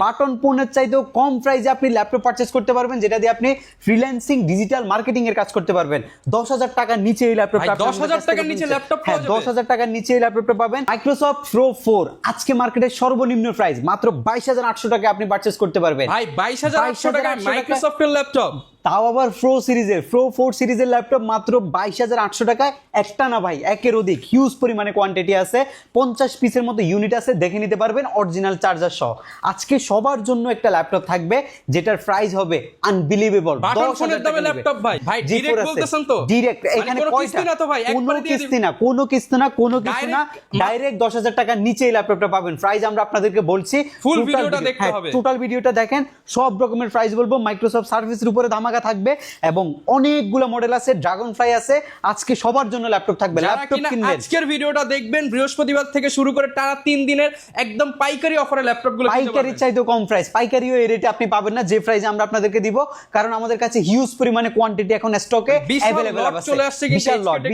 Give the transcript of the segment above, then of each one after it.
Button ফোনের চাইতেও কম প্রাইসে আপনি ল্যাপটপ পারচেজ করতে পারবেন, যেটা দিয়ে আপনি ফ্রিল্যান্সিং ডিজিটাল মার্কেটিং এর কাজ করতে পারবেন। 10,000 টাকার নিচে এই ল্যাপটপটা 10,000 টাকার নিচে ল্যাপটপ পাওয়া যাবে। 10,000 টাকার নিচে এই ল্যাপটপটা পাবেন। মাইক্রোসফট প্রো 4 আজকে মার্কেটের সর্বনিম্ন প্রাইস মাত্র 22,800 টাকায় আপনি পারচেজ করতে পারবেন। ভাই 22,800 টাকায় মাইক্রোসফটের ল্যাপটপ, তাও আবার প্রো সিরিজের, প্রো 4 সিরিজের ল্যাপটপ মাত্র 22,800 টাকায়। একটা না ভাই, একের অধিক হিউজ পরিমাণে কোয়ান্টিটি আছে, 50 পিসের মতো ইউনিট আছে, দেখে নিতে পারবেন অরিজিনাল চার্জার সহ। আজকে সবার জন্য একটা ল্যাপটপ থাকবে যেটার প্রাইস হবে আনবিলিভেবল। বাটন ফোনের দামে ল্যাপটপ ভাই, ভাই ডাইরেক্ট বলতেছেন তো? ডাইরেক্ট, এখানে কোনো কিস্তি না তো ভাই, কোনো কিস্তি না, কোনো কিস্তি না, কোনো কিছু না, ডাইরেক্ট 10,000 টাকার নিচে এই ল্যাপটপটা পাবেন। প্রাইস আমরা আপনাদেরকে বলছি, ফুল ভিডিওটা দেখতে হবে, টোটাল ভিডিওটা দেখেন, সব রকমের প্রাইস বলবো। মাইক্রোসফট সার্ভিসের উপরে ধামাকা থাকবে এবং অনেকগুলো মডেল আছে, ড্রাগন ফ্লাই আছে। আজকে সবার জন্য ল্যাপটপ থাকবে। ল্যাপটপ কিনবেন, আজকের ভিডিওটা দেখবেন, বৃহস্পতিবার থেকে শুরু করে টানা 3 দিনের একদম পাইকারি অফারে ল্যাপটপগুলো কিনতে পারবেন। পাইকারি চাইতেও কম প্রাইস, পাইকারিও এই রেটে আপনি পাবেন না যে প্রাইসে আমরা আপনাদেরকে দিব, কারণ আমাদের কাছে হিউজ পরিমাণে কোয়ান্টিটি এখন স্টকে अवेलेबल আছে।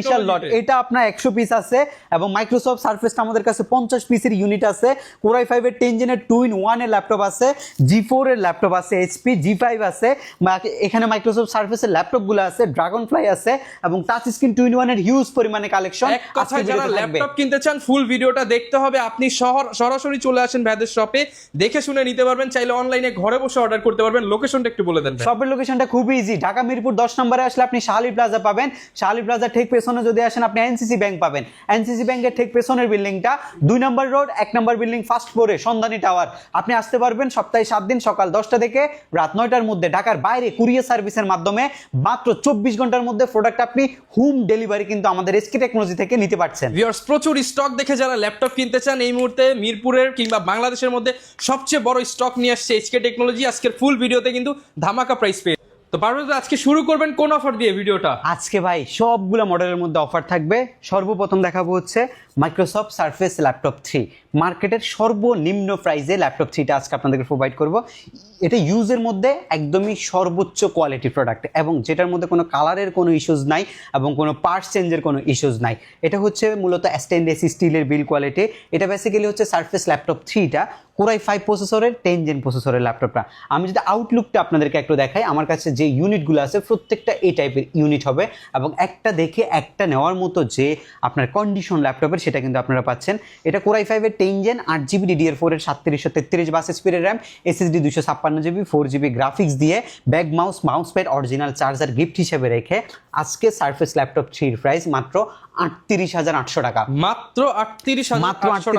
বিশাল লট, এটা আপনার 100 পিস আছে এবং মাইক্রোসফট সারফেসটা আমাদের কাছে 50 পিসের ইউনিট আছে। Core i5 এর 10 জেনের 2-in-1 এর ল্যাপটপ আছে, G4 এর ল্যাপটপ আছে, HP G5 আছে, এখানে মাইক্রোসফট সারফেসের ল্যাপটপগুলো আছে, ড্রাগন ফ্লাই আছে এবং টাচ স্ক্রিন 2-in-1 এর হিউজ পরিমাণে কালেকশন। এক কথায় যারা ল্যাপটপ কিনতে চান ফুল ভিডিওটা দেখতে হবে। আপনি সরাসরি চলে আসেন ভাইদের শপে, দেখে শুনে নিতে পারবেন। চাইলে অনলাইনে ঘরে বসে অর্ডার করতে পারবেন। লোকেশনটা একটু বলে দেন। শপের লোকেশনটা খুব ইজি, ঢাকা মিরপুর 10 নম্বরে আসলে আপনি শাহালি প্লাজা পাবেন। শাহালি প্লাজা ঠিক পেছনে যদি আসেন আপনি এনসিসি ব্যাংক পাবেন। এনসিসি ব্যাংকের ঠিক পেছনের বিল্ডিংটা 2 নম্বর রোড 1 নম্বর বিল্ডিং ফার্স্ট ফ্লোরে সন্ধানী টাওয়ার। আপনি আসতে পারবেন সপ্তাহে 7 দিন সকাল 10টা থেকে রাত 9টার মধ্যে। ঢাকার বাইরে কুরিয়ার সার্ভিসের মাধ্যমে মাত্র 24 ঘন্টার মধ্যে প্রোডাক্ট আপনি হোম ডেলিভারি কিন্তু আমাদের এসকে টেকনোলজি থেকে নিতে পারছেন। ভিউয়ার্স, প্রচুর স্টক দেখে যারা ল্যাপটপ কিনতে চান এই মুহূর্তে মিরপুরের কিংবা বাংলাদেশের মধ্যে সবচেয়ে বড় স্টক নিয়ে আসছে এসকে টেকনোলজি। আজকের ফুল ভিডিওতে কিন্তু ধামাকা প্রাইস পেয়ে। তো পারভেজ, আজকে শুরু করবেন কোন অফার দিয়ে ভিডিওটা? আজকে ভাই সবগুলো মডেলের মধ্যে অফার থাকবে। সর্বপ্রথম দেখাবো হচ্ছে মাইক্রোসফট সারফেস ল্যাপটপ 3। মার্কেটের সর্বনিম্ন প্রাইসে ল্যাপটপ 3টা আজকে আপনাদেরকে প্রোভাইড করব। এটা ইউজের মধ্যে একদমই সর্বোচ্চ কোয়ালিটি প্রোডাক্ট এবং যেটার মধ্যে কোনো কালারের কোনো ইস্যুস নাই এবং কোনো পার্টস চেঞ্জের কোনো ইস্যুস নাই। এটা হচ্ছে মূলত স্টেনলেস স্টিলের বিল কোয়ালিটি। এটা বেসিক্যালি হচ্ছে সারফেস ল্যাপটপ 3টা Core i5 প্রসেসরের 10 জেন প্রসেসরের ল্যাপটপটা। আমি যদি আউটলুকটা আপনাদেরকে একটু দেখাই, আমার কাছে যে ইউনিটগুলো আছে প্রত্যেকটা এই টাইপের ইউনিট হবে এবং একটা দেখে একটা নেওয়ার মতো যে আপনার কন্ডিশন ল্যাপটপের সেটা কিন্তু আপনারা পাচ্ছেন। এটা Core i5 এর 10 জেন 8GB DDR4 এর 3733 বাস স্পিডের RAM, SSD 256GB, 4GB graphics দিয়ে back mouse pad, original charger gift হিসেবে রেখে আজকে সারফেস ল্যাপটপ 3 এর প্রাইস মাত্র 38,800 টাকা। মাত্র 38,800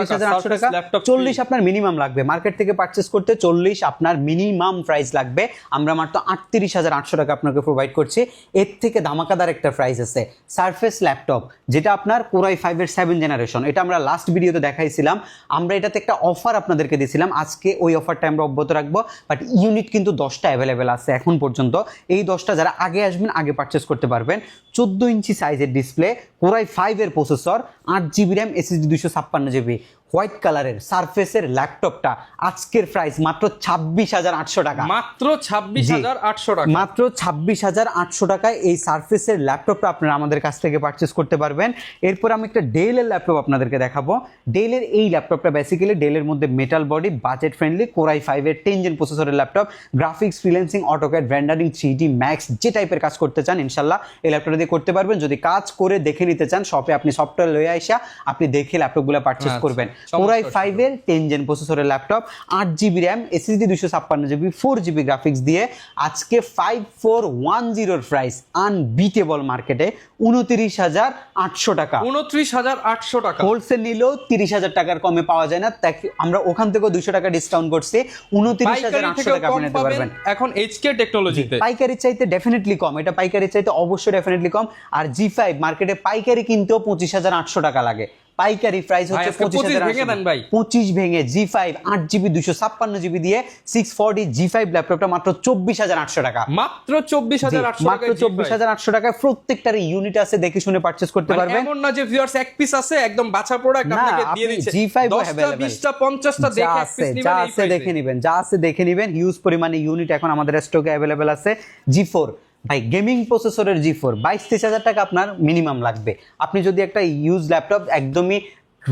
টাকা। 40 আপনার মিনিমাম লাগবে মার্কেট থেকে পারচেজ করতে, 40 আপনার মিনিমাম প্রাইস লাগবে। আমরা মাত্র 38,800 টাকা আপনাকে প্রোভাইড করছি। এর থেকে ধামাকাদার একটা প্রাইস আছে সারফেস ল্যাপটপ, যেটা আপনার Core i5 এর 7 জেনারেশন। এটা আমরা লাস্ট ভিডিওতে দেখাইছিলাম। আমরা এটাতে একটা অফার আপনাদেরকে দিয়েছিলাম, আজকে ওই অফারটা আমরা অব্যাহত রাখবো। বাট ইউনিট কিন্তু 10টা অ্যাভেলেবেল আছে এখন পর্যন্ত। এই 10টা যারা আগে আসবেন আগে পারচেজ করতে পারবেন। 14 ইঞ্চি সাইজের ডিসপ্লে, Core i5 এর processor, 8GB RAM, SSD 256GB, white কালারের সারফেসের ল্যাপটপটা আজকের প্রাইস মাত্র 26,800 টাকা। মাত্র 26,800 টাকা। মাত্র 26,800 টাকায় এই সারফেসের ল্যাপটপটা আপনারা আমাদের কাছ থেকে পারচেজ করতে পারবেন। এরপর আমি একটা ডেলের ল্যাপটপ আপনাদেরকে দেখাবো। ডেলের এই ল্যাপটপটা বেসিক্যালি ডেলের মধ্যে metal body, budget friendly, Core i5 এর 10 জেন প্রসেসরের laptop. Graphics, freelancing, AutoCAD, rendering, 3D Max যে টাইপের কাজ করতে চান ইনশাল্লাহ এই ল্যাপটপটা দিয়ে করতে পারবেন। যদি কাজ করে দেখে নিতে চান শপে আপনি সফটওয়্যার লয়ে আইসা আপনি দেখে ল্যাপটপগুলো পারচেজ করবেন। Core i5 এর 10 জেন প্রসেসরের laptop, 8GB RAM, SSD 256GB, 4GB graphics দিয়ে আজকে 5410 এর প্রাইস আনবিটেবল মার্কেটে 29,800 টাকা। 29,800 টাকা। হোলসেল নিলেও 30,000 টাকার কমে পাওয়া যায় না, তাই আমরা ওখান থেকেও 200 টাকা ডিসকাউন্ট করছি। 29,800 টাকা আপনি নিতে পারবেন এখন এসকে টেকনোলজিতে। পাইকারি চাইতে ডেফিনেটলি কম, এটা পাইকারি চাইতে অবশ্যই ডেফিনেটলি কম। আর G5 মার্কেটে পাইকারি কিনতেও 25,800 টাকা লাগে। পাইকারি প্রাইস হচ্ছে 25 ভেঙে G5 8GB 256GB দিয়ে 640 G5 ল্যাপটপটা মাত্র 24,800 টাকা। মাত্র 24,800 টাকা। মাত্র 24,800 টাকায় প্রত্যেকটার ইউনিট আছে, দেখে শুনে পারচেজ করতে পারবেন। এমন না যে ভিউয়ার্স এক পিস আছে একদম বাছা প্রোডাক্ট আপনাকে দিয়ে দিচ্ছে। G5 10টা 20টা 50টা দেখে এক পিস যা আছে দেখে নেবেন, যা আছে দেখে নেবেন। হিউজ পরিমাণে ইউনিট এখন আমাদের স্টকে अवेलेबल আছে। G4 ভাই গেমিং প্রসেসরের G4 22-23,000 টাকা আপনার মিনিমাম লাগবে। আপনি যদি একটা ইউজ ল্যাপটপ একদমই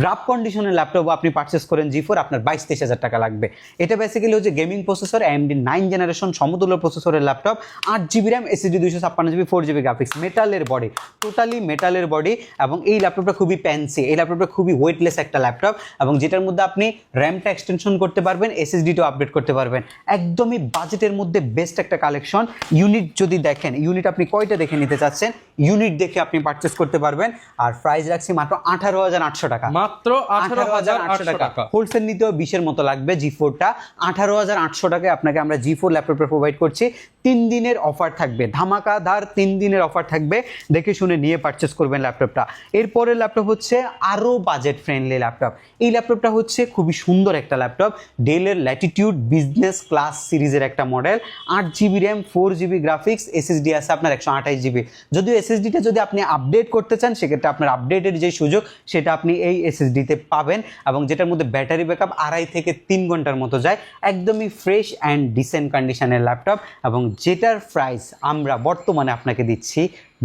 রাফ কন্ডিশনের ল্যাপটপ আপনি পারচেস করেন জি4, আপনার 22-23 হাজার টাকা লাগবে। এটা বেসিক্যালি হচ্ছে গেমিং প্রসেসর, AMD 9 জেনারেশন সমতুল্য প্রসেসরের laptop, 8GB RAM, SSD 256GB, 4GB graphics, মেটালের বডি, টোটালি মেটালের বডি। এবং এই ল্যাপটপটা খুবই প্যান্সি, এই ল্যাপটপটা খুবই ওয়েটলেস একটা ল্যাপটপ, এবং যেটার মধ্যে আপনি র্যামটা এক্সটেনশন করতে পারবেন, SSDটাও আপডেট করতে পারবেন। একদমই বাজেটের মধ্যে বেস্ট একটা কালেকশন। ইউনিট যদি দেখেন, ইউনিট আপনি কয়টা দেখে নিতে চাচ্ছেন, ইউনিট দেখে আপনি পারচেস করতে পারবেন। আর প্রাইস রাখছি মাত্র 18,800 টাকা, মাত্র 18,800 টাকা। হোলসেল নিতেও 20-এর মতো লাগবে। জি4টা 18,800 টাকায় আপনাকে আমরা জি4 ল্যাপটপটা প্রোভাইড করছি। 3 দিনের অফার থাকবে, ধামাকাদার 3 দিনের অফার থাকবে, দেখে শুনে নিয়ে পারচেস করবেন ল্যাপটপটা। এরপরের ল্যাপটপ হচ্ছে আরও বাজেট ফ্রেন্ডলি ল্যাপটপ। এই ল্যাপটপটা হচ্ছে খুবই সুন্দর একটা ল্যাপটপ, ডেলের ল্যাটিটিউড বিজনেস ক্লাস সিরিজের একটা model, 8GB RAM, 4GB graphics, SSD আছে আপনার 128GB। যদিও SSDটা যদি আপনি আপডেট করতে চান, সেক্ষেত্রে আপনার আপডেটের যে সুযোগ সেটা আপনি এই SSDতে পাবেন, এবং যেটার মধ্যে ব্যাটারি ব্যাকআপ 2.5 থেকে 3 ঘন্টার মতো যায়। একদমই ফ্রেশ অ্যান্ড ডিসেন্ট কন্ডিশনের ল্যাপটপ, এবং যেটার প্রাইস আমরা বর্তমানে আপনাকে দিচ্ছি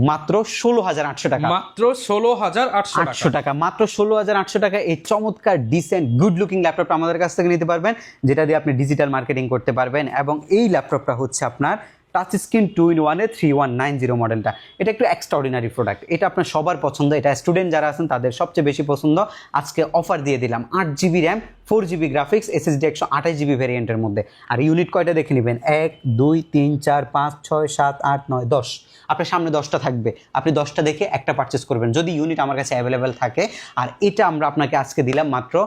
মাত্র 16,800 টাকা। মাত্র 16,800 টাকা, মাত্র 16,800 টাকা এই চমৎকার ডিসেন্ট গুড লুকিং ল্যাপটপটা আমাদের কাছ থেকে নিতে পারবেন, যেটা দিয়ে আপনি ডিজিটাল মার্কেটিং করতে পারবেন। এবং এই ল্যাপটপটা হচ্ছে আপনার টাচ স্ক্রিন 2-in-1 3190 মডেলটা। এটা একটু এক্সট্রাঅর্ডিনারি প্রোডাক্ট, এটা আপনার সবার পছন্দ, এটা স্টুডেন্ট যারা আছেন তাদের সবচেয়ে বেশি পছন্দ। আজকে অফার দিয়ে দিলাম 8GB RAM, 4GB graphics, SSD 128GB ভ্যারিয়েন্টের মধ্যে। আর ইউনিট কয়টা দেখে নেবেন, 1 2 3 4 5 6 7 8 9 10, আপনার সামনে 10টা থাকবে, আপনি 10টা দেখে একটা পারচেস করবেন যদি ইউনিট আমার কাছে অ্যাভেলেবেল থাকে। আর এটা আমরা আপনাকে আজকে দিলাম মাত্র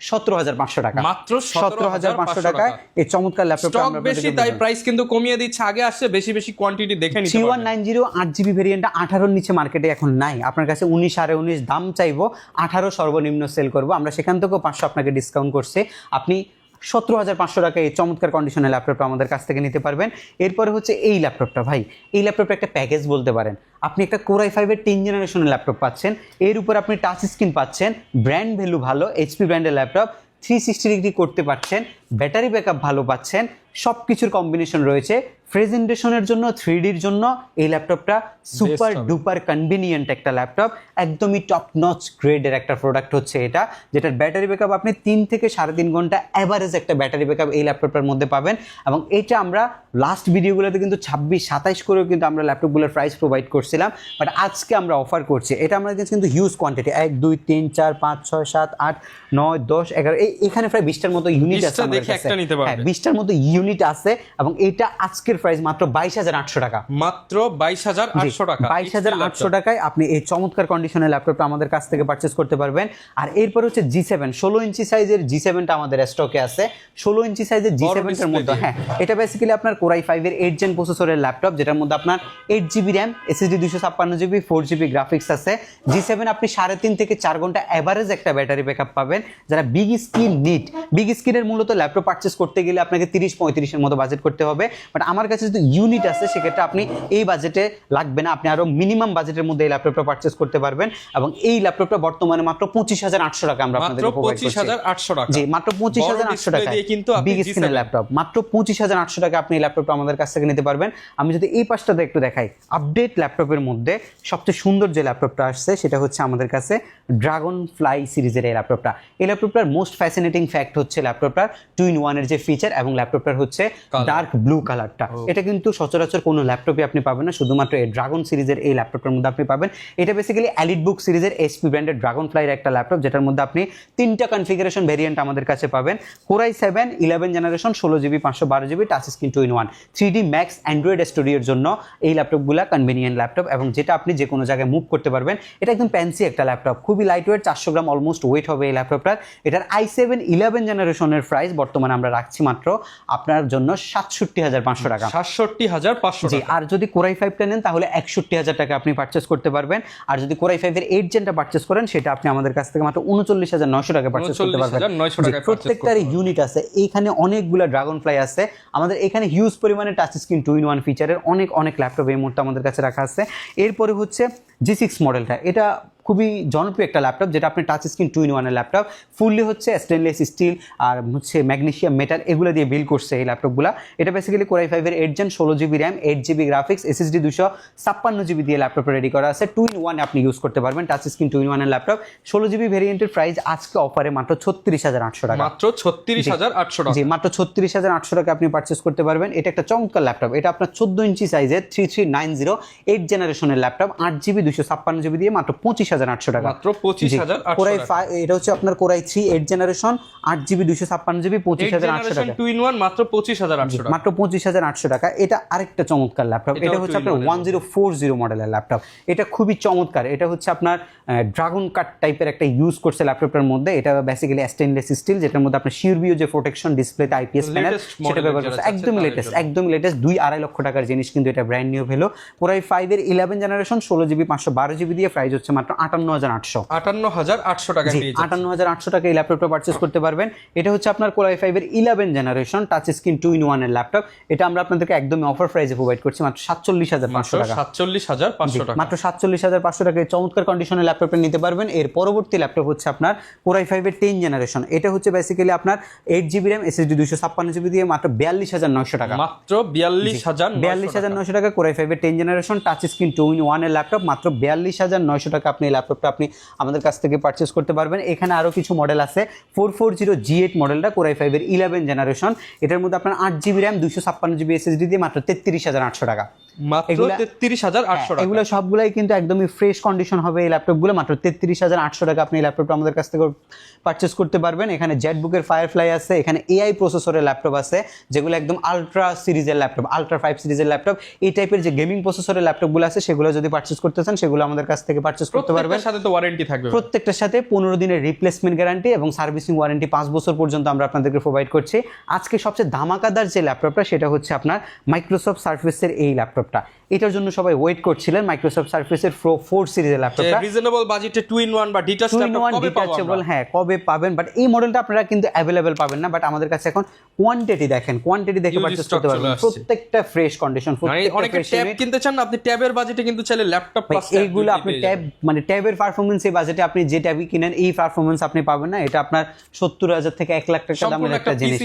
17,500 টাকা, মাত্র 17,500 টাকায় এই চমৎকার ল্যাপটপটা স্টক আমরা বেশি তাই প্রাইস কিন্তু কমিয়ে দিচ্ছে, আগে আসছে বেশি বেশি কোয়ান্টিটি দেখে নিতে পারবেন। 3190 8GB ভেরিয়েন্টটা 18-র নিচে মার্কেটে এখন নাই, আপনার কাছে 19 19.5 দাম চাইবো, 18 সর্বনিম্ন সেল করব আমরা, সেখান থেকেও 500 আপনাকে ডিসকাউন্ট করছে, আপনি 17,500 টাকা এই চমৎকার কন্ডিশনের ল্যাপটপটা আমাদের কাছ থেকে নিতে পারবেন। এরপরে হচ্ছে এই ল্যাপটপটা, ভাই এই ল্যাপটপটা একটা প্যাকেজ বলতে পারেন। আপনি একটা Core i5-এর 10 জেনারেশনের ল্যাপটপ পাচ্ছেন, এর উপর আপনি টাচ স্ক্রিন পাচ্ছেন, ব্র্যান্ড ভ্যালু ভালো, HP ব্র্যান্ডের ল্যাপটপ, 360 ডিগ্রি করতে পারছেন, ব্যাটারি ব্যাকআপ ভালো পাচ্ছেন, সব কিছুর কম্বিনেশন রয়েছে। প্রেজেন্টেশনের জন্য, 3Dর জন্য এই ল্যাপটপটা সুপার ডুপার কনভিনিয়েন্ট একটা ল্যাপটপ, একদমই টপ নচ গ্রেডের একটা প্রোডাক্ট হচ্ছে এটা, যেটার ব্যাটারি ব্যাকআপ আপনি 3 থেকে 3.5 ঘন্টা অ্যাভারেজ একটা ব্যাটারি ব্যাকআপ এই ল্যাপটপটার মধ্যে পাবেন। এবং এটা আমরা লাস্ট ভিডিওগুলোতে কিন্তু 26-27 করেও কিন্তু আমরা ল্যাপটপগুলোর প্রাইস প্রোভাইড করছিলাম, বাট আজকে আমরা অফার করছি। এটা আমাদের কাছে কিন্তু হিউজ কোয়ান্টিটি, 1 2 3 4 5 6 7 8 9 10 11, এখানে প্রায় 20টার মতো ইউনিট আছে আমাদের কাছে। হ্যাঁ, 20টার মতো ইউনিট আছে, এবং এটা আজকের প্রাইস মাত্র 22,800 টাকা, মাত্র 22,800 টাকা। 22,800 টাকায় আপনি এই চমৎকার কন্ডিশনের ল্যাপটপটা আমাদের কাছ থেকে পারচেস করতে পারবেন। আর এরপর হচ্ছে G7 16 ইঞ্চি সাইজের G7টা আমাদের স্টকে আছে, 16 ইঞ্চি সাইজের G7টার মধ্যে। হ্যাঁ, এটা বেসিক্যালি আপনার Core i5-এর 8 জেন প্রসেসরের ল্যাপটপ, যেটার মধ্যে আপনার 8GB RAM, SSD 256GB, 4GB graphics আছে। G7 আপনি 3.5 থেকে 4 ঘন্টা অ্যাভারেজ একটা ব্যাটারি ব্যাকআপ পাবেন। যারা বিগ স্ক্রিন নিট, বিগ স্ক্রিনের মূলত ল্যাপটপ পারচেস করতে গেলে আপনাকে 30-35-এর মতো বাজেট করতে হবে, বাট আমার কাছে যদি ইউনিট আছে সেক্ষেত্রে আপনি এই বাজেটে লাগবে না, আপনি আরো মিনিমাম বাজেটের মধ্যে এই ল্যাপটপটা পারচেস করতে পারবেন। এবং এই ল্যাপটপটা বর্তমানে মাত্র 25,800 টাকা আমরা আপনাদেরকে প্রোভাইড করছি। 25,800 টাকা, জি মাত্র 25,800 টাকা কিন্তু বিগ স্ক্রিনের ল্যাপটপ, মাত্র 25,800 টাকা আপনি এই ল্যাপটপটা আমাদের কাছ থেকে নিতে পারবেন। আমি যদি এই পাশটাতে একটু দেখাই, আপডেট ল্যাপটপের মধ্যে সবচেয়ে সুন্দর যে ল্যাপটপটা আসছে সেটা হচ্ছে আমাদের কাছে ড্রাগন ফ্লাই সিরিজের এই ল্যাপটপটা। এই ল্যাপটপটার মোস্ট ফ্যাসিনেটিং ফ্যাক্ট হচ্ছে ল্যাপটপটার 2-in-1 এর যে ফিচার, এবং ল্যাপটপটার হচ্ছে ডার্ক ব্লু কালারটা। এটা কিন্তু সচরাচর কোনো ল্যাপটপে আপনি পাবেন না, শুধুমাত্র এই ড্রাগন সিরিজের এই ল্যাপটপটার মধ্যে আপনি পাবেন। এটা বেসিক্যালি এলিট বুক সিরিজের HP ব্র্যান্ডের ড্রাগন ফ্লাইয়ের একটা ল্যাপটপ, যেটার মধ্যে আপনি 3টা কনফিগারেশন ভেরিয়েন্ট আমাদের কাছে পাবেন। Core i7 11 generation 16GB 512GB touch screen 2-in-1 3D max Android স্টুডিওর জন্য এই ল্যাপটপগুলো কনভিনিয়েন্ট ল্যাপটপ, এবং যেটা আপনি যে কোনো জায়গায় মুভ করতে পারবেন। এটা একদম প্যান্সি একটা ল্যাপটপ, খুবই লাইট ওয়েট, 400 গ্রাম অলমোস্ট ওয়েট হবে এই ল্যাপটপটার। এটার i7 11 জেনারেশনের প্রাইস বর্তমানে আমরা রাখছি মাত্র আপনার জন্য 67,500 টাকা, 67,500 জি। আর যদি Core i5টা নেন তাহলে 61,000 টাকা আপনি পারচেস করতে পারবেন। আর যদি Core i5-এর 8 জেনটা পারচেস করেন সেটা আপনি আমাদের কাছ থেকে মাত্র 39,900 টাকা পারচেস করতে পারবেন। প্রত্যেকটারই ইউনিট আছে, এইখানে অনেকগুলো ড্রাগন ফ্লাই আছে আমাদের, এখানে হিউজ পরিমাণে টাচ স্ক্রিন 2-in-1 ফিচারের অনেক ল্যাপটপ এই মুহূর্তে আমাদের কাছে রাখা আছে। এরপরে হচ্ছে G6 মডেলটা, এটা খুবই জনপ্রিয় একটা ল্যাপটপ, যেটা আপনি touch screen 2-in-1 laptop, fully হচ্ছে স্টেনলেস স্টিল আর হচ্ছে ম্যাগনেসিয়াম মেটাল এগুলো দিয়ে বিল্ড করছে এই ল্যাপটপগুলো। এটা বেসিক্যালি Core i5 এর 8 Gen 16GB RAM, 8GB graphics, SSD 256GB দিয়ে ল্যাপটপটা রেডি করা আছে। 2-in-1 আপনি ইউজ করতে পারবেন, টাচ স্ক্রিন 2-in-1 এর ল্যাপটপ। 16GB ভেরিয়েন্টের প্রাইস আজকে অফারে মাত্র 36,800 টাকা। মাত্র 36,800 টাকা। জি, মাত্র 36,800 টাকা আপনি পারচেজ করতে পারবেন। এটা একটা চমৎকার ল্যাপটপ, এটা আপনার 14 ইঞ্চি সাইজের 3390 8 জেনারেশনের ল্যাপটপ, 8GB 256GB দিয়ে মাত্র 25,800 টাকা। মাত্র 25,800 টাকা। এটা হচ্ছে আপনার Core i3 8 generation 8GB 256GB 25,800 টাকা। 2-in-1 মাত্র 25,800 টাকা। মাত্র 25,800 টাকা। এটা আরেকটা চমৎকার ল্যাপটপ, এটা হচ্ছে আপনার 1040 মডেলের ল্যাপটপ। এটা খুবই চমৎকার, এটা হচ্ছে আপনার ড্রাগন কাট টাইপের একটা ইউজ করছে ল্যাপটপটার মধ্যে। এটা বেসিক্যালি স্টেনলেস স্টিল, যেটার মধ্যে আপনার শিউরবিও যে প্রোটেকশন ডিসপ্লেতে IPS প্যানেল সেটা ব্যবহার করছে। একদম লেটেস্ট 2-2.5 লক্ষ টাকার জিনিস, কিন্তু এটা brand new value. Core i5 এর 11 জেনারেশন 16GB 512GB দিয়ে প্রাইস হচ্ছে মাত্র 58,800। 58,800 টাকা পেয়ে যাচ্ছেন। 58,800 টাকা এই ল্যাপটপটা পারচেজ করতে পারবেন। এটা হচ্ছে আপনার Core i5 এর 11 জেনারেশন টাচ স্ক্রিন 2-in-1 এর ল্যাপটপ। এটা আমরা আপনাদেরকে একদমই অফার প্রাইসে প্রোভাইড করছি মাত্র 47,500 টাকা। 47,500 টাকা। মাত্র 47,500 টাকায় চমৎকার কন্ডিশনের ল্যাপটপটা নিতে পারবেন। এর পরবর্তী ল্যাপটপ হচ্ছে আপনার Core i5 এর 10 জেনারেশন। এটা হচ্ছে বেসিক্যালি আপনার 8GB র্যাম, SSD 256GB দিয়ে মাত্র 42,900 টাকা। মাত্র 42,900 টাকা Core i5 এর 10 জেনারেশন টাচ স্ক্রিন 2-in-1 এর ল্যাপটপ, মাত্র 42,900 টাকা আপনি এই ল্যাপটপটা আপনি আমাদের কাছ থেকে পারচেজ করতে পারবেন। এখানে আরো কিছু মডেল আছে। 440G8 মডেলটা Core i5 এর 11 জেনারেশন, এটার মধ্যে আপনার 8GB র্যাম 256GB SSD দিয়ে মাত্র 33,800 টাকা। মাত্র 33,800 টাকা। এগুলো সবগুলাই কিন্তু একদমই ফ্রেশ কন্ডিশন হবে এই ল্যাপটপগুলো। মাত্র 33,800 টাকা আপনি এই ল্যাপটপটা আমাদের কাছ থেকে পারচেজ করতে পারবেন। এখানে জেটবুকের ফায়ারফ্লাই আছে, এখানে AI প্রসেসরের ল্যাপটপ আছে, যেগুলো একদম আলট্রা সিরিজের ল্যাপটপ, আলট্রা 5 সিরিজের ল্যাপটপ। এই টাইপের যে গেমিং প্রসেসরের ল্যাপটপগুলো আছে, সেগুলো যদি পারচেজ করতে চান সেগুলো আমাদের কাছ থেকে পারচেজ করতে পারবেন। প্রত্যেকটার সাথে তো ওয়ারেন্টি থাকবে। প্রত্যেকটার সাথে 15 দিনের রিপ্লেসমেন্ট গ্যারান্টি এবং সার্ভিসিং ওয়ারেন্টি 5 বছর পর্যন্ত আমরা আপনাদেরকে প্রোভাইড করছি। আজকে সবচেয়ে ধামাকাদার যে ল্যাপটপটা সেটা হচ্ছে আপনার মাইক্রোসফট সারফেসের এই ল্যাপটপটা। এটার জন্য সবাই ওয়েট করছিলেন, মাইক্রোসফট সারফেসের প্রো 4 সিরিজের ল্যাপটপটা। রিজনেবল বাজেটে 2-in-1 বা ডিটাচ ল্যাপটপ কবে পাবেন? হ্যাঁ, কবে পাবেন, বাট এই মডেলটা আপনারা কিন্তু অ্যাভেলেবেল পাবেন না। বাট আমাদের কাছে এখন কোয়ান্টিটি দেখে পারচেজ করতে পারবেন। প্রত্যেকটা ফ্রেশ কন্ডিশন, অনেকে ট্যাব কিনতে চান না, আপনি ট্যাবের বাজেটে কিন্তু চাইলে ল্যাপটপ প্লাস এইগুলো আপনি ট্যাব মানে ট্যাবের পারফরম্যান্স এই বাজেটে আপনি যে ট্যাবই কিনেন এই পারফরম্যান্স আপনি পাবেন না। এটা আপনার 70,000 থেকে 1 লাখ টাকা দামের একটা জিনিস।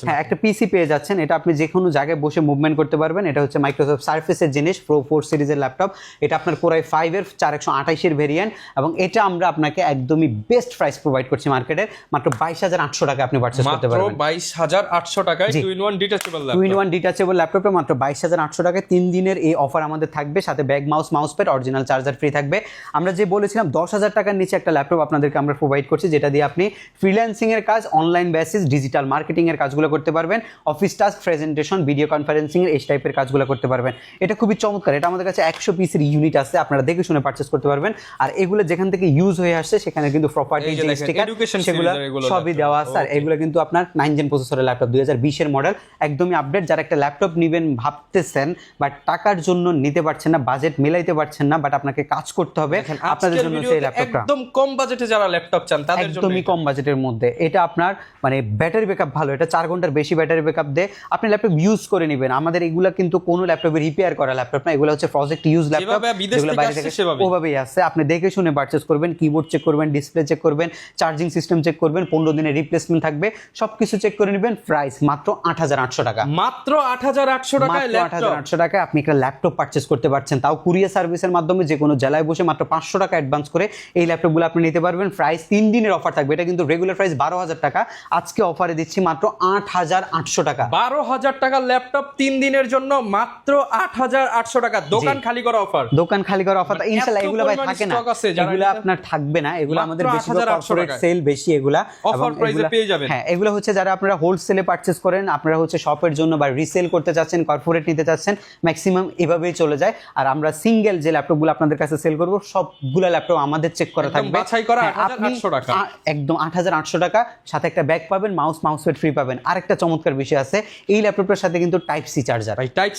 হ্যাঁ, একটা পিসি পেয়ে যাচ্ছেন। এটা আপনি যে কোনো জায়গায় বসে মুভমেন্ট করতে পারবেন। এটা হচ্ছে মাইক্রোসফট সারফেসের জিনিস, প্রো 4 সিরিজের ল্যাপটপ। এটা আপনার Core i5 এর 4128 এর ভেরিয়েন্ট, এবং এটা আমরা আপনাকে একদমই বেস্ট প্রাইস প্রোভাইড করছি মার্কেটের। মাত্র 22,800 টাকা আপনি পারচেজ করতে পারবেন। মাত্র 22,800 টাকায় 2-in-1 detachable laptop. 2-in-1 detachable ল্যাপটপটা মাত্র 22,800 টাকায় 3 দিনের এই অফার আমাদের থাকবে। সাথে bag, mouse pad, original charger free থাকবে। আমরা যে বলেছিলাম 10,000 টাকার নিচে একটা ল্যাপটপ আপনাদেরকে আমরা প্রোভাইড করছি, যেটা দিয়ে আপনি ফ্রিল্যান্সিং এর কাজ, অনলাইন বেসিস, ডিজিটাল মার্কেটিং এর কাজগুলো করতে পারবেন, office task, presentation, video conferencing এর এই টাইপের কাজগুলো করতে পারবেন। এটা খুবই চমৎকার। এটা আমাদের কাছে 100 পিসের ইউনিট আছে, আপনারা দেখে শুনে পারচেজ করতে পারবেন। আর এগুলো যেখান থেকে ইউজ হয়ে আসছে সেখানে কিন্তু প্রপার্টি যে স্টিকার সেগুলো সবই দেওয়া আছে। আর এগুলো কিন্তু আপনার 9 জেন প্রসেসরের ল্যাপটপ, 2020 এর মডেল, একদমই আপডেট। যারা একটা ল্যাপটপ নেবেন ভাবতেছেন বাট টাকার জন্য নিতে পারছেন না, বাজেট মিলাইতে পারছেন না, বাট আপনাকে কাজ করতে হবে, আপনাদের জন্য সেই ল্যাপটপটা একদম কম বাজেটে যারা ল্যাপটপ চান তাদের জন্য একদমই কম বাজেটের মধ্যে। এটা আপনার মানে ব্যাটারি ব্যাকআপ ভালো, এটা 4 ঘন্টার বেশি ব্যাটারি ব্যাকআপ দেয়। আপনি ল্যাপটপ ইউজ করে নেবেন। আমাদের এগুলা কিন্তু কোনো ল্যাপটপে রিপেয়ার করা ল্যাপটপ না, এগুলো হচ্ছে প্রজেক্ট ইউজ ল্যাপটপ, যেগুলো বাইরে থেকে ওভাবেই আসছে। আপনি দেখে শুনে পারচেজ করবেন, কিবোর্ড চেক করবেন, ডিসপ্লে চেক করবেন, চার্জিং সিস্টেম চেক করবেন, 15 দিনের রিপ্লেসমেন্ট থাকবে, সবকিছু চেক করে নেবেন। প্রাইস মাত্র 8,800 টাকা। মাত্র 8,800 টাকায় ল্যাপটপ। 8,800 টাকায় আপনি একটা ল্যাপটপ পারচেজ করতে পারছেন, তাও কুরিয়ার সার্ভিসের মাধ্যমে যে কোনো জেলায় বসে মাত্র 500 টাকা অ্যাডভান্স করে এই ল্যাপটপগুলো আপনি নিতে পারবেন। প্রাইস 3 দিনের অফার থাকবে। এটা কিন্তু রেগুলার প্রাইস 12,000 টাকা, আজকে অফারে দিচ্ছি মাত্র 8,800 টাকা। 12,000 টাকার ল্যাপটপ 3 দিনের জন্য মাত্র 8,800 টাকা। দোকান খালি করা অফার, দোকান খালি করা অফার। ইনশাআল্লাহ এগুলো ভাই থাকে না, এগুলো আপনার থাকবে না, এগুলো আমাদের বেশি কর্পোরেট সেল বেশি, এগুলা অফার প্রাইসে পেয়ে যাবেন। হ্যাঁ, এগুলো হচ্ছে যারা আপনারা হোলসেলে পারচেজ করেন, আপনারা হচ্ছে শপের জন্য বা রিসেল করতে চাচ্ছেন, কর্পোরেট নিতে চাচ্ছেন, ম্যাক্সিমাম এভাবেই চলে যায়। আর আমরা সিঙ্গেল যে ল্যাপটপগুলো আপনাদের কাছে সেল করব সবগুলো ল্যাপটপ আমাদের চেক করা থাকবে, বাছাই করা 8,800 টাকা, একদম 8,800 টাকা। সাথে একটা ব্যাগ পাবেন, মাউস প্যাড ফ্রি পাবেন। আরেকটা চমৎকার বিষয় আছে, এই ল্যাপটপটার সাথে কিন্তু type C charger, type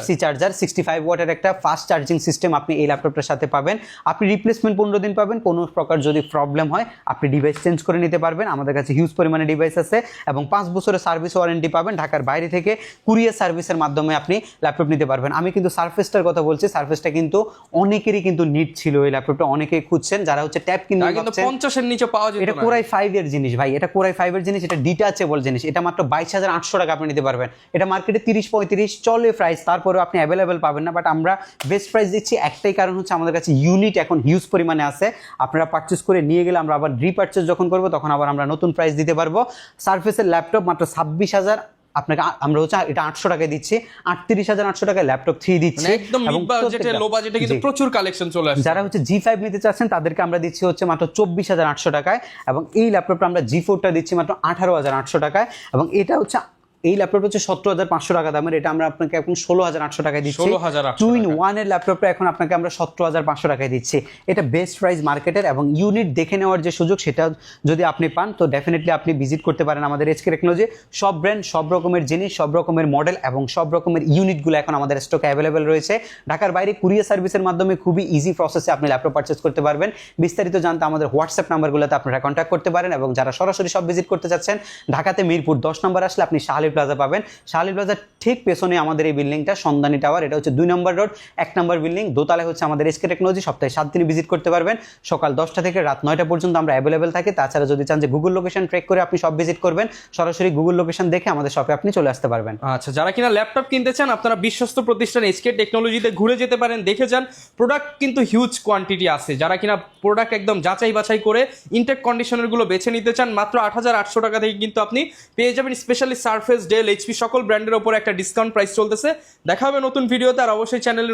C charger 65 65 ওয়াটের একটা ফাস্ট চার্জিং সিস্টেম আপনি এই ল্যাপটপটার সাথে পাবেন। আপনি রিপ্লেসমেন্ট 15 দিন পাবেন, কোনো প্রকার যদি প্রবলেম হয় আপনি ডিভাইস চেঞ্জ করে নিতে পারবেন। আমাদের কাছে হিউজ পরিমাণে ডিভাইস আছে এবং 5 বছরের সার্ভিস ওয়ারেন্টি পাবেন। ঢাকার বাইরে থেকে কুরিয়ার সার্ভিসের মাধ্যমে আপনি ল্যাপটপ নিতে পারবেন। আমি কিন্তু সারফেসটার কথা বলছি, সারফেসটা কিন্তু অনেকেরই কিন্তু নিড ছিল, এই ল্যাপটপটা অনেকেই খুঁজছেন যারা হচ্ছে ট্যাব কিনতে কিন্তু 50 এর নিচে পাওয়া যেত এটা না। কোরাই 5 এর জিনিস ভাই, এটা কোরাই 5 এর জিনিস, এটা ডিটাচেবল জিনিস, এটা মাত্র 22,800 টাকা আপনি নিতে পারবেন। এটা মার্কেটে 30-35 চলে প্রাইস, তারপরেও আপনি অ্যাভেলেবেল পাবেন না, বাট আমরা বেস্ট প্রাইস দিচ্ছি। একটাই কারণ হচ্ছে আমাদের কাছে ইউনিট এখন হিউজ পরিমাণে আছে, আপনারা পারচেস করে নিয়ে গেলে আমরা আবার রিপারচেস যখন করবো তখন আবার আমরা নতুন প্রাইস দিতে পারবো। সারফেসের ল্যাপটপ মাত্র 26,000 আপনাকে আমরা হচ্ছে এটা 800 টাকায় দিচ্ছি, 38,800 টাকায় ল্যাপটপ 3 দিচ্ছি। একদম মিড বাজেটে লো বাজেটে কিন্তু প্রচুর কালেকশন চলে আসছে। যারা হচ্ছে G5 নিতে চাচ্ছেন তাদেরকে আমরা দিচ্ছি হচ্ছে মাত্র 24,800 টাকায়, এবং এই ল্যাপটপটা আমরা G4টা দিচ্ছি মাত্র 18,800 টাকায়, এবং এটা হচ্ছে এই ল্যাপটপটা হচ্ছে 17,500 টাকা দামের, এটা আমরা আপনাকে এখন 16,800 টাকায় দিচ্ছি। 16,800 2 in 1 এর ল্যাপটপটা এখন আপনাকে আমরা 17,500 টাকায় দিচ্ছি। এটা বেস্ট প্রাইস মার্কেটের, এবং ইউনিট দেখে নেওয়ার যে সুযোগ সেটা যদি আপনি পান তো ডেফিনেটলি আপনি ভিজিট করতে পারেন আমাদের HK টেকনোলজি। সব ব্র্যান্ড, সব রকমের জিনিস, সব রকমের মডেল এবং সব রকমের ইউনিটগুলো এখন আমাদের স্টকে অ্যাভেলেবেল রয়েছে। ঢাকার বাইরে কুরিয়ার সার্ভিসের মাধ্যমে খুবই ইজি প্রসেসে আপনি ল্যাপটপ পারচেস করতে পারবেন। বিস্তারিত জানতে আমাদের হোয়াটসঅ্যাপ নাম্বারগুলোতে আপনারা কন্ট্যাক্ট করতে পারেন, এবং যারা সরাসরি সব ভিজিট করতে চাচ্ছেন ঢাকাতে মিরপুর 10 নম্বর আসলে আপনি শাহলী প্লাজা পাবেন। শাহলী প্লাজার ঠিক পেছনে আমাদের এই বিল্ডিংটা সন্ধানী টাওয়ার, এটা হচ্ছে 2 নম্বর রোড 1 নম্বর বিল্ডিং, দোতলায় হচ্ছে আমাদের HK টেকনোলজি। সপ্তাহে 7 দিন ভিজিট করতে পারবেন, সকাল 10টা থেকে রাত 9টা পর্যন্ত আমরা অ্যাভেলেবেল থাকি। তাছাড়া যদি চান যে গুগল লোকেশন ট্র্যাক করে আপনি সব ভিজিট করবেন, সরাসরি গুগল লোকেশন দেখে আমাদের শপে আপনি চলে আসতে পারবেন। আচ্ছা, যারা কিনা ল্যাপটপ কিনতে চান আপনারা বিশ্বস্ত প্রতিষ্ঠান HK টেকনোলজিতে ঘুরে যেতে পারেন, দেখে যান। প্রোডাক্ট কিন্তু হিউজ কোয়ান্টিটি আছে। যারা কিনা প্রোডাক্ট একদম যাচাই বাছাই করে ইনটেক কন্ডিশনের গুলো বেছে নিতে চান, মাত্র 8,800 টাকা থেকে কিন্তু আপনি পেয়ে যাবেন। স্পেশালি সারফেস, ডেল, HP সকল ব্র্যান্ডের উপর একটা ডিসকাউন্ট প্রাইস চলতেছে। দেখা হবে নতুন ভিডিওতে, আর অবশ্যই চ্যানেলে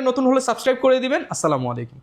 নতুন হলে সাবস্ক্রাইব করে দিবেন। আসসালামু আলাইকুম।